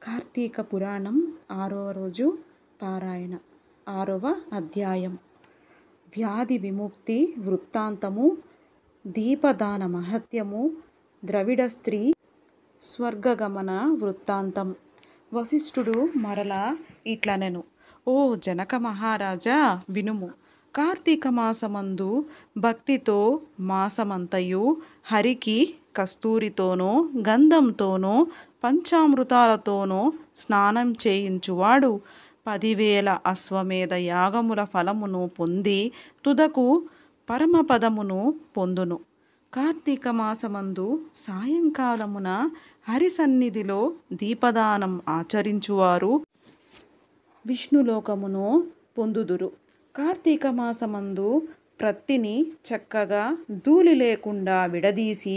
కార్తీక పురాణం 6వ రోజు పారాయణ 6వ అధ్యాయం. వ్యాధి విముక్తి వృత్తాంతము, దీపదాన మహత్యము, ద్రవిడ స్త్రీ స్వర్గగమన వృత్తాంతం. వశిష్ఠుడు మరలా ఇట్లనెను: ఓ జనక మహారాజా, వినుము. కార్తీక మాసమందు భక్తితో మాసమంతయు హరికి కస్తూరితోనో గంధంతోనో పంచామృతాలతోనో స్నానం చేయించువాడు 10,000 అశ్వమేధ యాగముల ఫలమును పొంది తుదకు పరమపదమును పొందును. కార్తీక మాసమందు సాయంకాలమున హరి సన్నిధిలో దీపదానం ఆచరించువారు విష్ణులోకమును పొందుదురు. కార్తీక మాసమందు ప్రత్తిని చక్కగా ధూళి లేకుండా విడదీసి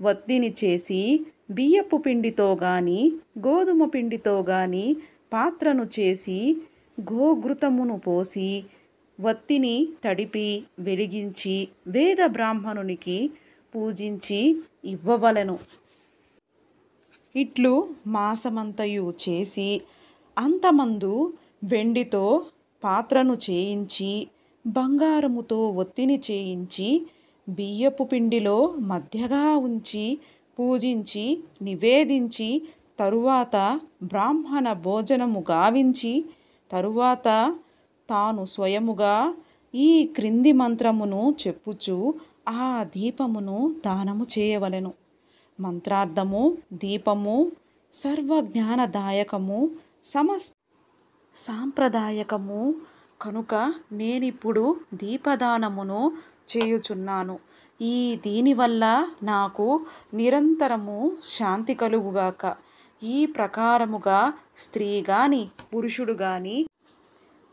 వత్తిని చేసి బియ్యపు పిండితో గాని గోధుమ పిండితో గాని పాత్రను చేసి గోఘృతమును పోసి వత్తిని తడిపి వెలిగించి వేద బ్రాహ్మణునికి పూజించి ఇవ్వవలెను. ఇట్లు మాసమంతయు చేసి అంతమందు వెండితో పాత్రను చేయించి బంగారముతో ఒత్తిని చేయించి బియ్యపు పిండిలో మధ్యగా ఉంచి పూజించి నివేదించి తరువాత బ్రాహ్మణ భోజనము గావించి తరువాత తాను స్వయముగా ఈ క్రింది మంత్రమును చెప్పుచు ఆ దీపమును దానము చేయవలెను. మంత్రార్థము: దీపము సర్వజ్ఞానదాయకము, సమస్త సాంప్రదాయకము కనుక నేనిప్పుడు దీపదానమును చేయుచున్నాను. ఈ దీనివల్ల నాకు నిరంతరము శాంతి కలుగుగాక. ఈ ప్రకారముగా స్త్రీ గాని పురుషుడు గాని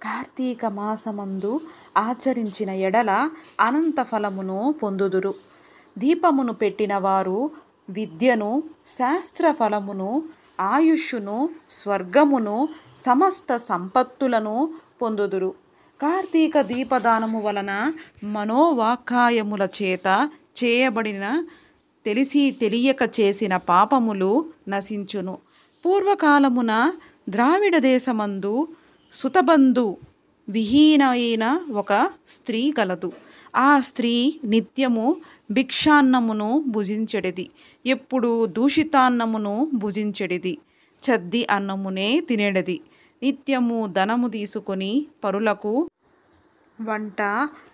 కార్తీక మాసమందు ఆచరించిన ఎడల అనంత ఫలమును పొందుదురు. దీపమును పెట్టిన వారు విద్యను, శాస్త్ర ఫలమును, ఆయుష్షును, స్వర్గమును, సమస్త సంపత్తులను పొందుదురు. కార్తీక దీపదానము వలన మనోవాక్కాయముల చేత చేయబడిన తెలిసి తెలియక చేసిన పాపములు నశించును. పూర్వకాలమున ద్రావిడ దేశమందు సుతబంధు విహీనైన ఒక స్త్రీ కలదు. ఆ స్త్రీ నిత్యము భిక్షాన్నమును భుజించెడిది, ఎప్పుడు దూషితాన్నమును భుజించెడిది, చద్ది అన్నమునే తినెడిది. నిత్యము ధనము తీసుకొని పరులకు వంట,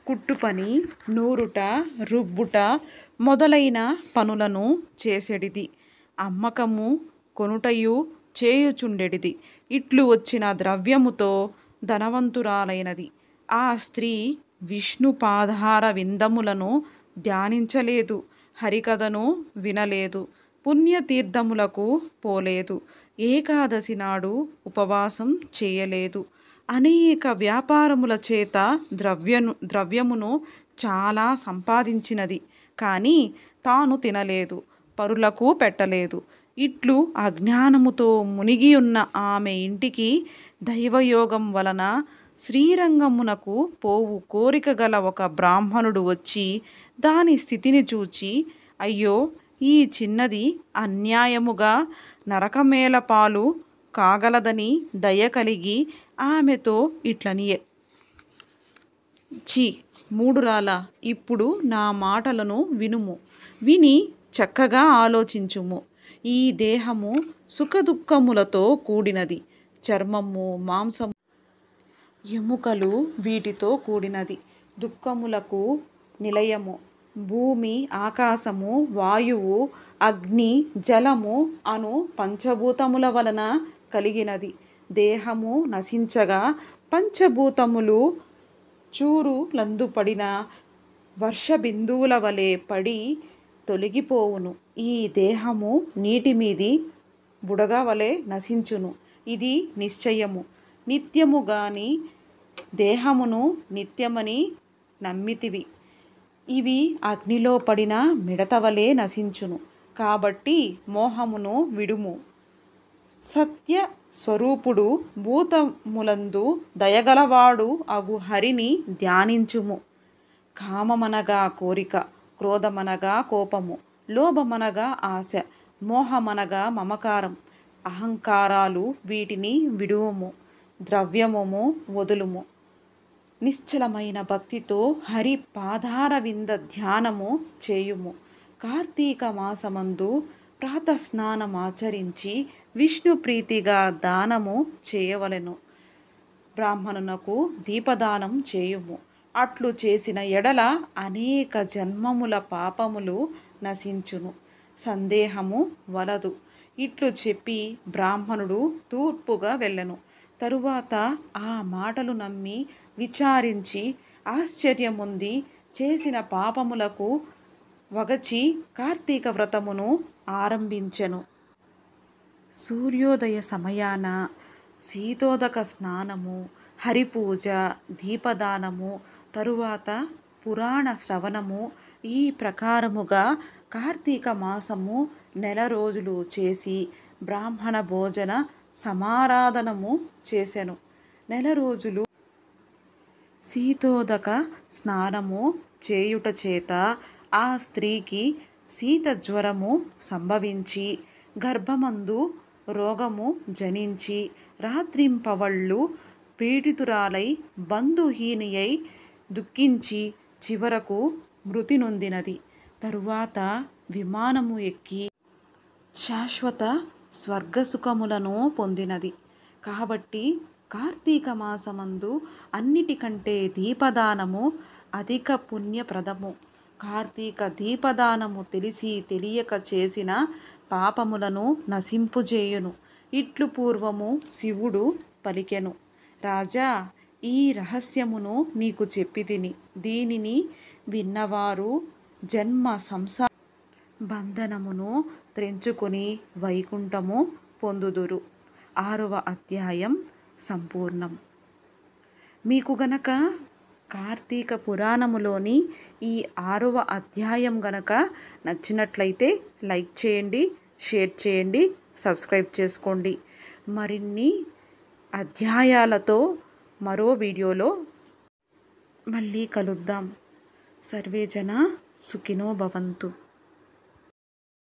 కుట్టుపని, నూరుట, రుబ్బుట మొదలైన పనులను చేసెడిది. అమ్మకము కొనుటయు చేయుచుండెడిది. ఇట్లు వచ్చిన ద్రవ్యముతో ధనవంతురాలైనది. ఆ స్త్రీ విష్ణు పాదార విందములను ధ్యానించలేదు, హరికథను వినలేదు, పుణ్యతీర్థములకు పోలేదు, ఏకాదశి నాడు ఉపవాసం చేయలేదు. అనేక వ్యాపారముల చేత ద్రవ్యమును చాలా సంపాదించినది, కానీ తాను తినలేదు, పరులకు పెట్టలేదు. ఇట్లు అజ్ఞానముతో మునిగి ఉన్న ఆమె ఇంటికి దైవయోగం వలన శ్రీరంగమునకు పోవు కోరిక గల ఒక బ్రాహ్మణుడు వచ్చి దాని స్థితిని చూచి, అయ్యో, ఈ చిన్నది అన్యాయముగా నరకమేల పాలు కాగలదని దయ కలిగి ఆమెతో ఇట్లనియే: ఛీ, మూఢురాల, ఇప్పుడు నా మాటలను వినుము. విని చక్కగా ఆలోచించుము. ఈ దేహము సుఖదుఖములతో కూడినది. చర్మము, మాంసము, ఎముకలు వీటితో కూడినది. దుఃఖములకు నిలయము భూమి, ఆకాశము, వాయువు, అగ్ని, జలము అను పంచభూతముల వలన కలిగినది. దేహము నశించగా పంచభూతములు చూరులందుపడిన వర్షబిందువుల వలె పడి తొలగిపోవును. ఈ దేహము నీటి మీది బుడగ వలె నశించును. ఇది నిశ్చయము. నిత్యము గాని దేహమును నిత్యమని నమ్మితివి. ఇవి అగ్నిలో పడిన మిడతవలే నశించును. కాబట్టి మోహమును విడుము. సత్య స్వరూపుడు భూతములందు దయగలవాడు అగు హరిని ధ్యానించుము. కామమనగా కోరిక, క్రోధమనగా కోపము, లోభమనగా ఆశ, మోహమనగా మమకారం, అహంకారాలు వీటిని విడువము, ద్రవ్యముము వదులుము. నిశ్చలమైన భక్తితో హరి పాదార వింద ధ్యానము చేయుము. కార్తీక మాసమందు ప్రాతస్నానమాచరించి విష్ణు ప్రీతిగా దానము చేయవలెను. బ్రాహ్మణునకు దీపదానం చేయుము. అట్లు చేసిన ఎడల అనేక జన్మముల పాపములు నశించును. సందేహము వలదు. ఇట్లు చెప్పి బ్రాహ్మణుడు తూర్పుగా వెళ్ళెను. తరువాత ఆ మాటలు నమ్మి విచారించి ఆశ్చర్యముంది చేసిన పాపములకు వగచి కార్తీక వ్రతమును ఆరంభించెను. సూర్యోదయ సమయాన శీతోదక స్నానము, హరిపూజ, దీపదానము, తరువాత పురాణ శ్రవణము, ఈ ప్రకారముగా కార్తీక మాసము నెల రోజులు చేసి బ్రాహ్మణ భోజన సమారాధనము చేసెను. నెల రోజులు శీతోదక స్నానము చేయుట చేత ఆ స్త్రీకి శీత జ్వరము సంభవించి గర్భమందు రోగము జనించి రాత్రింపవళ్ళు పీడితురాలై బంధుహీనియై దుఃఖించి చివరకు మృతి నొందినది. తరువాత విమానము ఎక్కి శాశ్వత స్వర్గసుఖములను పొందినది. కాబట్టి కార్తీక మాసమందు అన్నిటికంటే దీపదానము అధిక పుణ్యప్రదము. కార్తీక దీపదానము తెలిసి తెలియక చేసిన పాపములను నశింపుజేయును. ఇట్లు పూర్వము శివుడు పలికెను. రాజా, ఈ రహస్యమును నీకు చెప్పితిని. దీనిని విన్నవారు జన్మ సంసార బంధనమును త్రెంచుకొని వైకుంఠము పొందుదురు. 6వ అధ్యాయం సంపూర్ణం. మీకు గనక కార్తీక పురాణములోని ఈ 6వ అధ్యాయం గనక నచ్చినట్లయితే లైక్ చేయండి, షేర్ చేయండి, సబ్స్క్రైబ్ చేసుకోండి. మరిన్ని అధ్యాయాలతో మరో వీడియోలో మళ్ళీ కలుద్దాం. సర్వే జన సుఖినో భవంతు.